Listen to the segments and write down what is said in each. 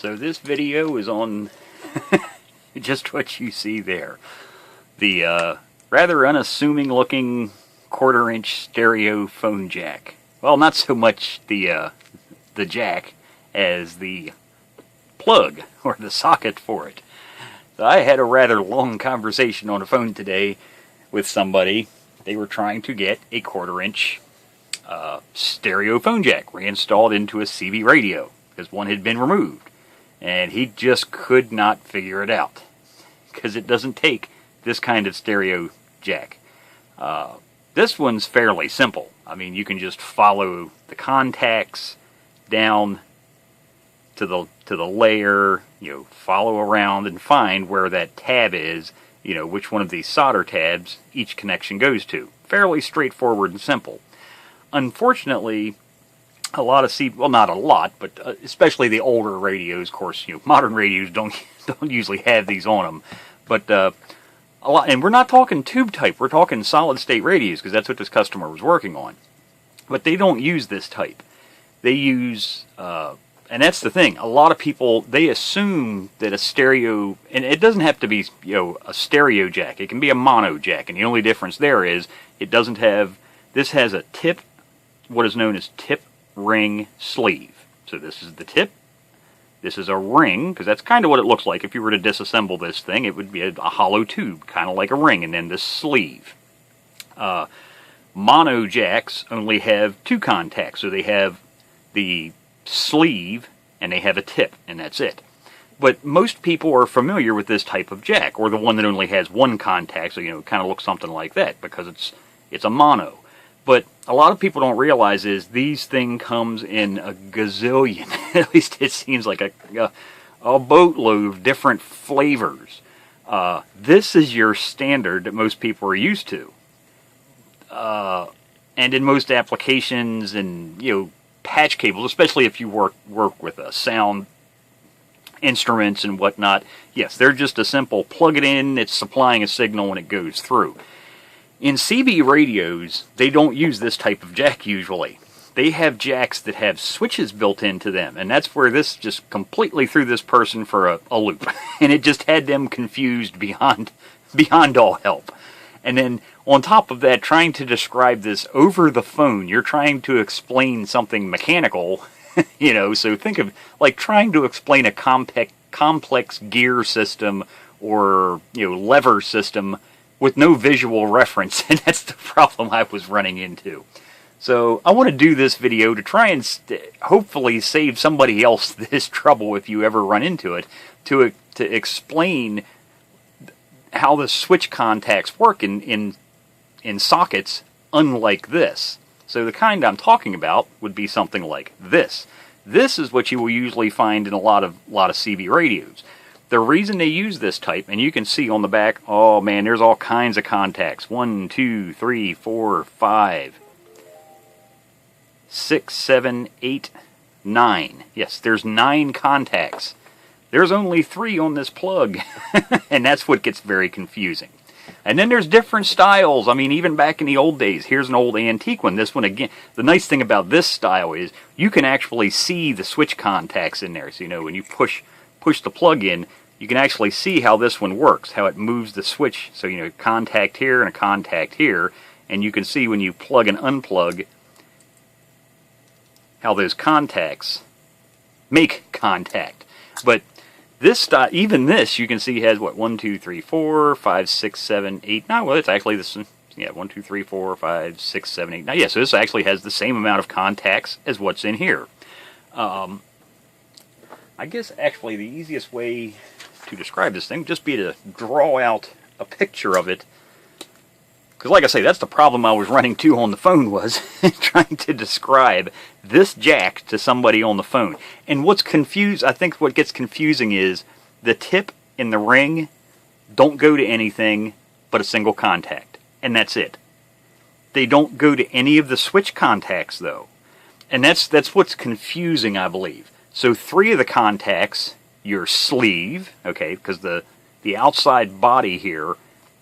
So this video is on just what you see there. The rather unassuming looking 1/4 inch stereo phone jack. Well, not so much the jack as the plug or the socket for it. So I had a rather long conversation on the phone today with somebody. They were trying to get a 1/4 inch stereo phone jack reinstalled into a CB radio because one had been removed. And he just could not figure it out because it doesn't take this kind of stereo jack. This one's fairly simple. I mean, you can just follow the contacts down to the layer, follow around and find where that tab is, which one of these solder tabs each connection goes to. Fairly straightforward and simple. Unfortunately, a lot of well, not a lot, but especially the older radios, of course, modern radios don't usually have these on them, but a lot, and we're not talking tube type, we're talking solid state radios, because that's what this customer was working on. But they don't use this type. They use, and that's the thing, a lot of people, they assume that a stereo, and it doesn't have to be, a stereo jack, it can be a mono jack, and the only difference there is, it doesn't have, this has a tip, what is known as tip ring sleeve. So this is the tip, this is a ring, because that's kind of what it looks like. If you were to disassemble this thing, it would be a hollow tube, kind of like a ring, and then this sleeve. Mono jacks only have 2 contacts, so they have the sleeve and they have a tip, and that's it. But most people are familiar with this type of jack, or the one that only has 1 contact, so it kind of looks something like that, because it's a mono. But a lot of people don't realize is these thing comes in a gazillion, at least it seems like a boatload of different flavors. This is your standard that most people are used to. And in most applications and, patch cables, especially if you work with sound instruments and whatnot, yes, they're just a simple plug it in, it's supplying a signal when it goes through. In CB radios, they don't use this type of jack usually. They have jacks that have switches built into them, and that's where this just completely threw this person for a loop. And it just had them confused beyond all help. And then on top of that, trying to describe this over the phone, you're trying to explain something mechanical, so think of like trying to explain a complex gear system or, lever system with no visual reference, and that's the problem I was running into. So I want to do this video to try and hopefully save somebody else this trouble if you ever run into it, to explain how the switch contacts work in sockets unlike this. So the kind I'm talking about would be something like this. This is what you will usually find in a lot of CB radios. The reason they use this type, and you can see on the back, oh man, there's all kinds of contacts. 1, 2, 3, 4, 5, 6, 7, 8, 9. Yes, there's 9 contacts. There's only 3 on this plug, and that's what gets very confusing. And then there's different styles. I mean, even back in the old days, here's an old antique one. This one, again, the nice thing about this style is you can actually see the switch contacts in there. So, when you push the plug in, you can actually see how this one works, how it moves the switch. So, a contact here and a contact here, and you can see when you plug and unplug how those contacts make contact. But this style, even this, you can see has what, 1, 2, 3, 4, 5, 6, 7, 8, 9. Well, it's actually this, 1, 2, 3, 4, 5, 6, 7, 8, 9. Yeah, so this actually has the same amount of contacts as what's in here. I guess actually the easiest way to describe this thing would just be to draw out a picture of it. Because like I say, that's the problem I was running to on the phone, was trying to describe this jack to somebody on the phone. And I think what gets confusing is the tip and the ring don't go to anything but a single contact. And that's it. They don't go to any of the switch contacts though. And that's what's confusing, I believe. So 3 of the contacts, your sleeve, okay, because the outside body here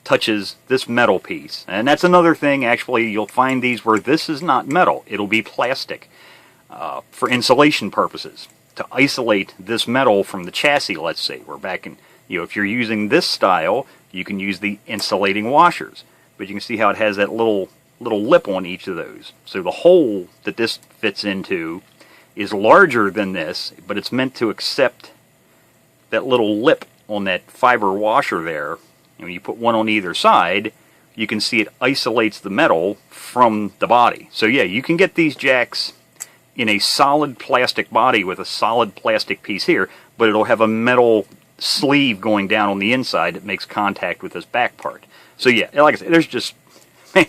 touches this metal piece. And that's another thing, actually, you'll find these where this is not metal. It'll be plastic for insulation purposes. to isolate this metal from the chassis, let's say. We're back in, if you're using this style, you can use the insulating washers. But you can see how it has that little lip on each of those. So the hole that this fits into is larger than this, but it's meant to accept that little lip on that fiber washer there. And when you put one on either side, you can see it isolates the metal from the body. So yeah, you can get these jacks in a solid plastic body with a solid plastic piece here, but it'll have a metal sleeve going down on the inside that makes contact with this back part. So yeah, like I said,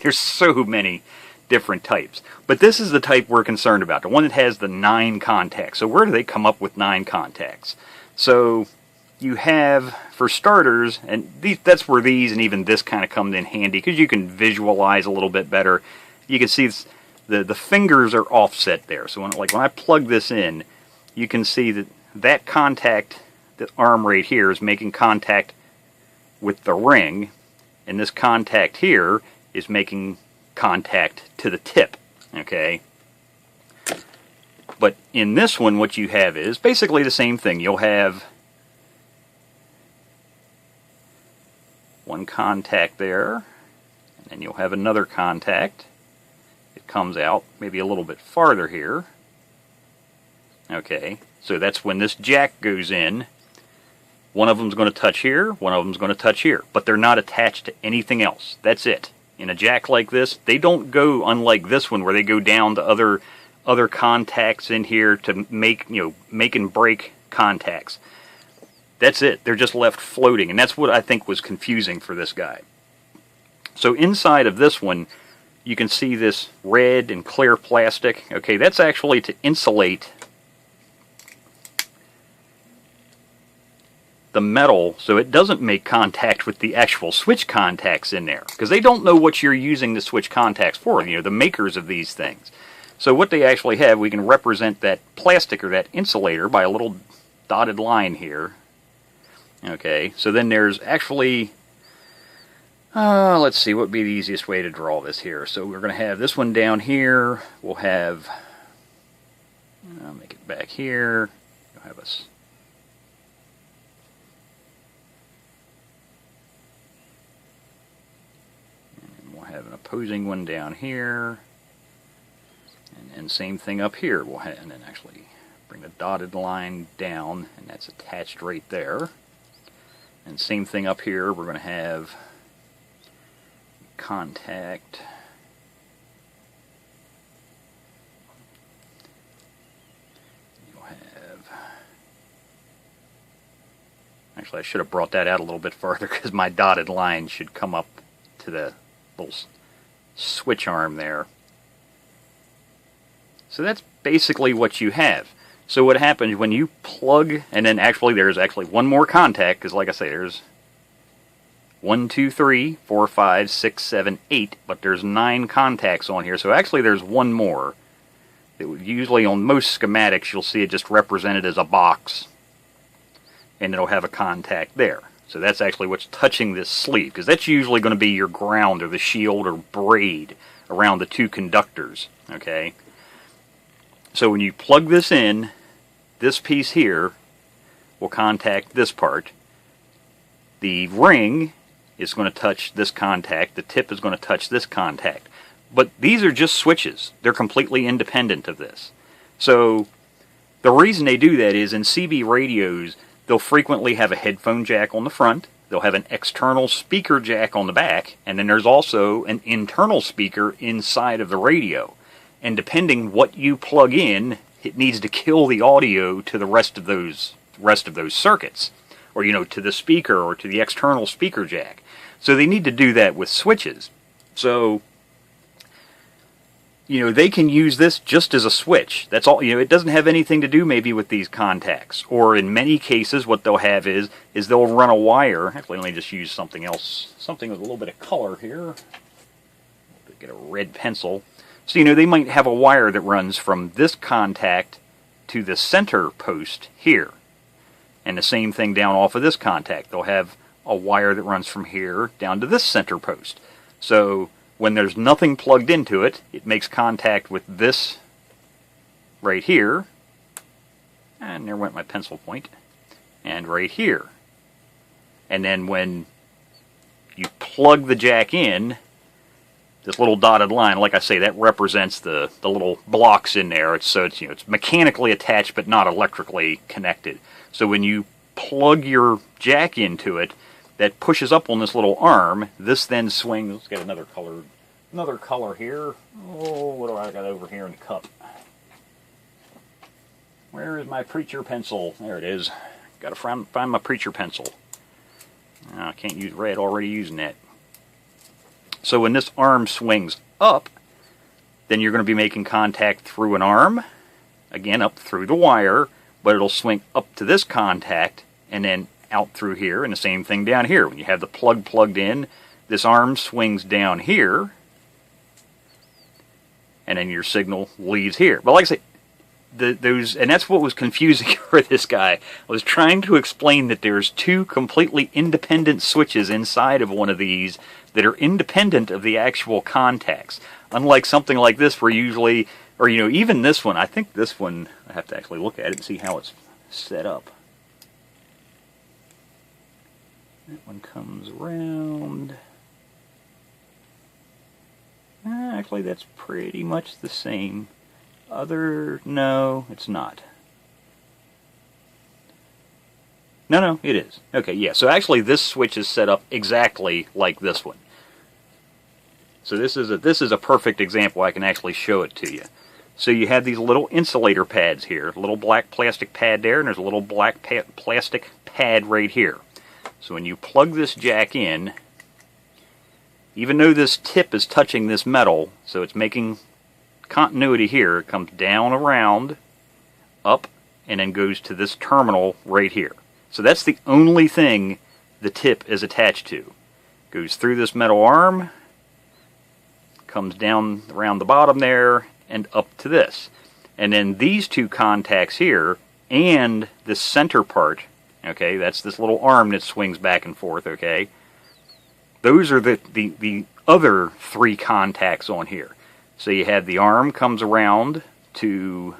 there's so many different types. But this is the type we're concerned about, the one that has the 9 contacts. So where do they come up with 9 contacts? So you have, for starters, and that's where these and even this kind of comes in handy, because you can visualize a little bit better. You can see the fingers are offset there. So when I plug this in, you can see that contact, the arm right here, is making contact with the ring, and this contact here is making contact to the tip, okay? But in this one, what you have is basically the same thing. You'll have one contact there, and then you'll have another contact. It comes out maybe a little bit farther here. Okay, so that's when this jack goes in. One of them's going to touch here, one of them's going to touch here, but they're not attached to anything else. That's it. In a jack like this, they don't go, unlike this one, where they go down to other contacts in here to make and break contacts. That's it. They're just left floating, and that's what I think was confusing for this guy. So inside of this one, you can see this red and clear plastic. Okay, that's actually to insulate the metal so it doesn't make contact with the actual switch contacts in there, because they don't know what you're using the switch contacts for, the makers of these things. So what they actually have, we can represent that plastic or that insulator by a little dotted line here. Okay, so then there's actually, let's see, what would be the easiest way to draw this here? So we're going to have this one down here. We'll have, I'll make it back here. You'll have us. And we'll have an opposing one down here. And same thing up here. We'll have, and then actually bring the dotted line down, and that's attached right there. And same thing up here, we're going to have contact. You'll have, actually I should have brought that out a little bit farther, because my dotted line should come up to the little switch arm there. So that's basically what you have. So what happens when you plug, and then actually there's actually one more contact, because like I say, there's 1, 2, 3, 4, 5, 6, 7, 8, but there's 9 contacts on here. So actually there's one more. Usually on most schematics you'll see it just represented as a box, and it'll have a contact there. So that's actually what's touching this sleeve, because that's usually going to be your ground or the shield or braid around the 2 conductors. Okay. So when you plug this in, this piece here will contact this part. The ring is going to touch this contact. The tip is going to touch this contact. But these are just switches. They're completely independent of this. So the reason they do that is in CB radios, they'll frequently have a headphone jack on the front. They'll have an external speaker jack on the back. And then there's also an internal speaker inside of the radio. And depending what you plug in, it needs to kill the audio to the rest of those circuits, or to the speaker or to the external speaker jack. So they need to do that with switches. So they can use this just as a switch. That's all. It doesn't have anything to do maybe with these contacts. Or in many cases, what they'll have is they'll run a wire. Actually, let me just use something else, something with a little bit of color here. Get a red pencil. So, they might have a wire that runs from this contact to the center post here. And the same thing down off of this contact. They'll have a wire that runs from here down to this center post. So, when there's nothing plugged into it, it makes contact with this right here. And there went my pencil point. And right here. And then when you plug the jack in, this little dotted line, like I say, that represents the little blocks in there. So it's, it's mechanically attached but not electrically connected. So when you plug your jack into it, that pushes up on this little arm. This then swings. Let's get another color here. Oh, what do I got over here in the cup? Where is my preacher pencil? There it is. Got to find my preacher pencil. I can't use red. Already using that. So when this arm swings up, then you're going to be making contact through an arm, again up through the wire, but it'll swing up to this contact and then out through here, and the same thing down here. When you have the plug plugged in, this arm swings down here, and then your signal leaves here. But like I say, and that's what was confusing for this guy. I was trying to explain that there's two completely independent switches inside of one of these that are independent of the actual contacts. Unlike something like this where usually, or even this one, I think this one, I have to actually look at it and see how it's set up. That one comes around. Actually, that's pretty much the same. No, it's not. No, it is. Okay, yeah, so actually this switch is set up exactly like this one. So this is a perfect example. I can actually show it to you. So you have these little insulator pads here, a little black plastic pad there, and there's a little black plastic pad right here. So when you plug this jack in, even though this tip is touching this metal, so it's making continuity here, it comes down around, up, and then goes to this terminal right here. So that's the only thing the tip is attached to. Goes through this metal arm, comes down around the bottom there, and up to this. And then these two contacts here, and the center part, okay, that's this little arm that swings back and forth, okay, those are the other three contacts on here. So you have the arm comes around to,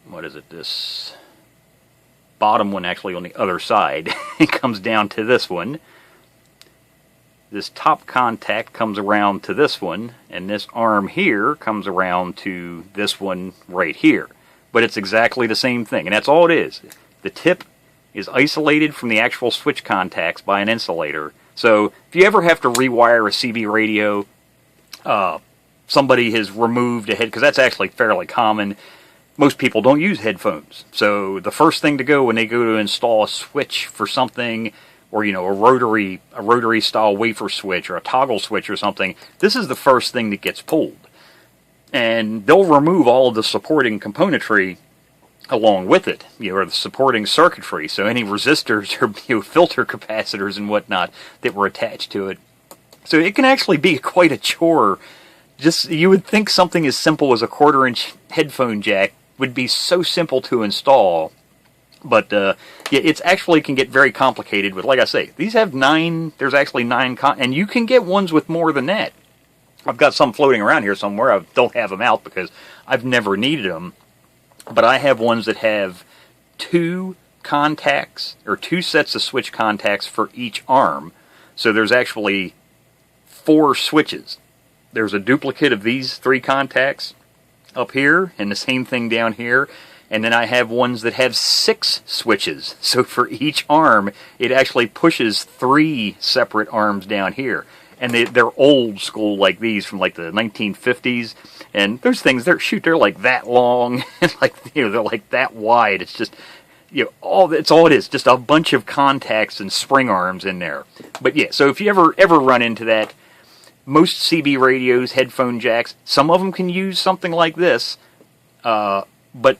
what is it, this bottom one actually on the other side. It comes down to this one. This top contact comes around to this one, and this arm here comes around to this one right here. But it's exactly the same thing, and that's all it is. The tip is isolated from the actual switch contacts by an insulator. So if you ever have to rewire a CB radio, somebody has removed a head, because that's actually fairly common. Most people don't use headphones. So the first thing to go when they go to install a switch for something, or a rotary style wafer switch or a toggle switch or something, this is the first thing that gets pulled. And they'll remove all of the supporting componentry along with it, or the supporting circuitry, so any resistors or filter capacitors and whatnot that were attached to it. So it can actually be quite a chore. You would think something as simple as a 1/4-inch headphone jack would be so simple to install, but yeah, it's actually can get very complicated with, like I say, these have 9, there's actually 9, and you can get ones with more than that. I've got some floating around here somewhere. I don't have them out because I've never needed them. But I have ones that have 2 contacts, or 2 sets of switch contacts for each arm. So there's actually 4 switches. There's a duplicate of these 3 contacts up here, and the same thing down here. And then I have ones that have 6 switches. So for each arm, it actually pushes 3 separate arms down here. And they're old school like these from like the 1950s. And those things, they're like that long, and they're like that wide. It's just, it's all it is, just a bunch of contacts and spring arms in there. But yeah, so if you ever run into that, most CB radios, headphone jacks, some of them can use something like this, but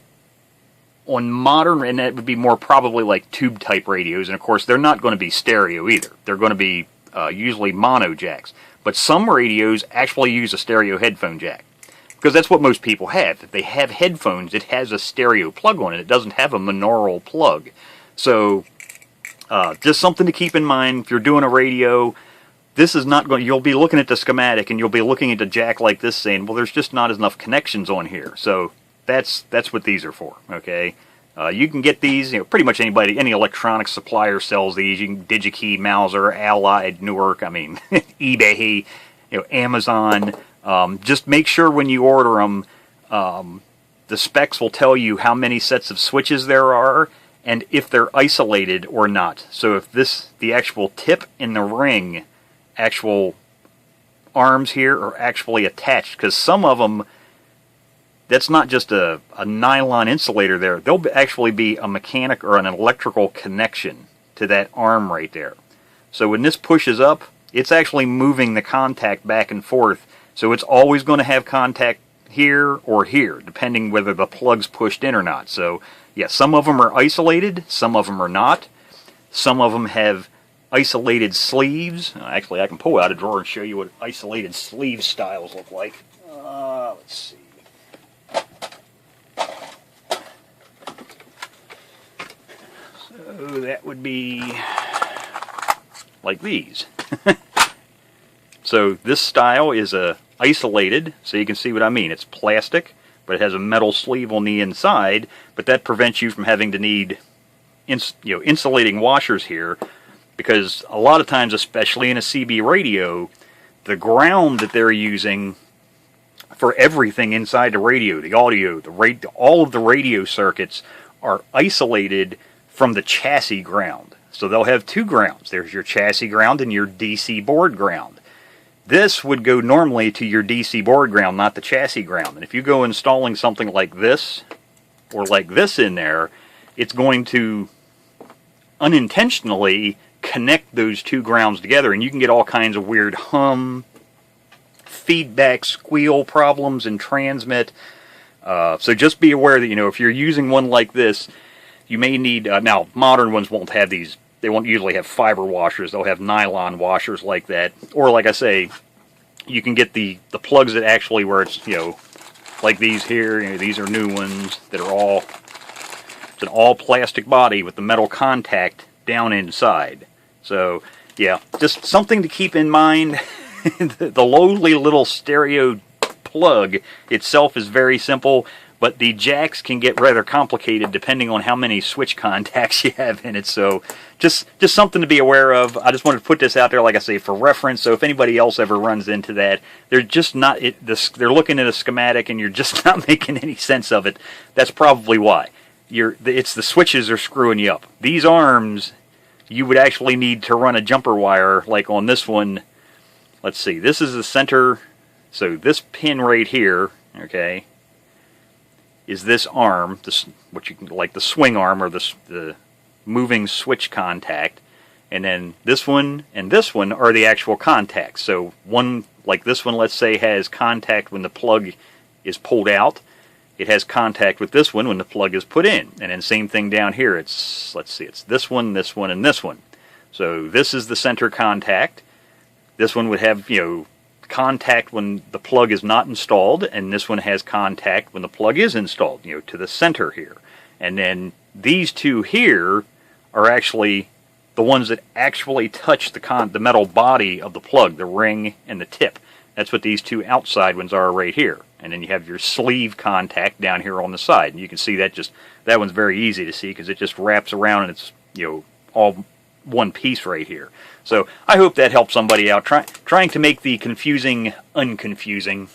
on modern, and that would be more probably like tube type radios, and of course they're not going to be stereo either. They're going to be usually mono jacks. But some radios actually use a stereo headphone jack, because that's what most people have. If they have headphones, it has a stereo plug on it. It doesn't have a monaural plug. So just something to keep in mind if you're doing a radio. This is not going. You'll be looking at the schematic and you'll be looking at a jack like this saying, well, there's just not enough connections on here. So that's what these are for. Okay, you can get these. Pretty much anybody, any electronics supplier sells these. You can DigiKey, Mauser, Allied, Newark. I mean, eBay, Amazon. Just make sure when you order them, the specs will tell you how many sets of switches there are and if they're isolated or not. So if the actual tip in the ring, actual arms here are actually attached, because some of them, that's not just a nylon insulator there. There'll actually be a mechanic or an electrical connection to that arm right there. So when this pushes up, it's actually moving the contact back and forth. So it's always going to have contact here or here, depending whether the plug's pushed in or not. So yeah, some of them are isolated, some of them are not. Some of them have isolated sleeves. Actually, I can pull out a drawer and show you what isolated sleeve styles look like. Let's see. So that would be like these. So this style is isolated, so you can see what I mean. It's plastic, but it has a metal sleeve on the inside, but that prevents you from having to need insulating washers here, because a lot of times, especially in a CB radio, the ground that they're using for everything inside the radio, the audio, all of the radio circuits are isolated from the chassis ground. So they'll have two grounds. There's your chassis ground and your DC board ground. This would go normally to your DC board ground, not the chassis ground. And if you go installing something like this or like this in there, it's going to unintentionally connect those two grounds together, and you can get all kinds of weird hum, feedback, squeal problems in transmit. So just be aware that, if you're using one like this, you may need, now modern ones won't have these. They won't usually have fiber washers. They'll have nylon washers like that. Or like I say, you can get the plugs that actually where it's, like these here. These are new ones that are it's an all plastic body with the metal contact down inside. So yeah, just something to keep in mind. The lowly little stereo plug itself is very simple, but the jacks can get rather complicated depending on how many switch contacts you have in it. So just something to be aware of. I just wanted to put this out there, like I say, for reference. So if anybody else ever runs into that, they're just not. They're looking at a schematic and you're just not making any sense of it. That's probably why. It's the switches are screwing you up. These arms, you would actually need to run a jumper wire, like on this one. Let's see. This is the center. So this pin right here, okay, is this arm, what you can, like the swing arm or the moving switch contact, and then this one and this one are the actual contacts. So one, like this one, let's say, has contact when the plug is pulled out. It has contact with this one when the plug is put in. And then same thing down here. It's, let's see, it's this one, and this one. So this is the center contact. This one would have, contact when the plug is not installed, and this one has contact when the plug is installed, to the center here. And then these two here are actually the ones that actually touch the metal body of the plug, the ring and the tip. That's what these two outside ones are right here. And then you have your sleeve contact down here on the side. And you can see that one's very easy to see because it just wraps around and it's, all one piece right here. So I hope that helps somebody out trying to make the confusing unconfusing.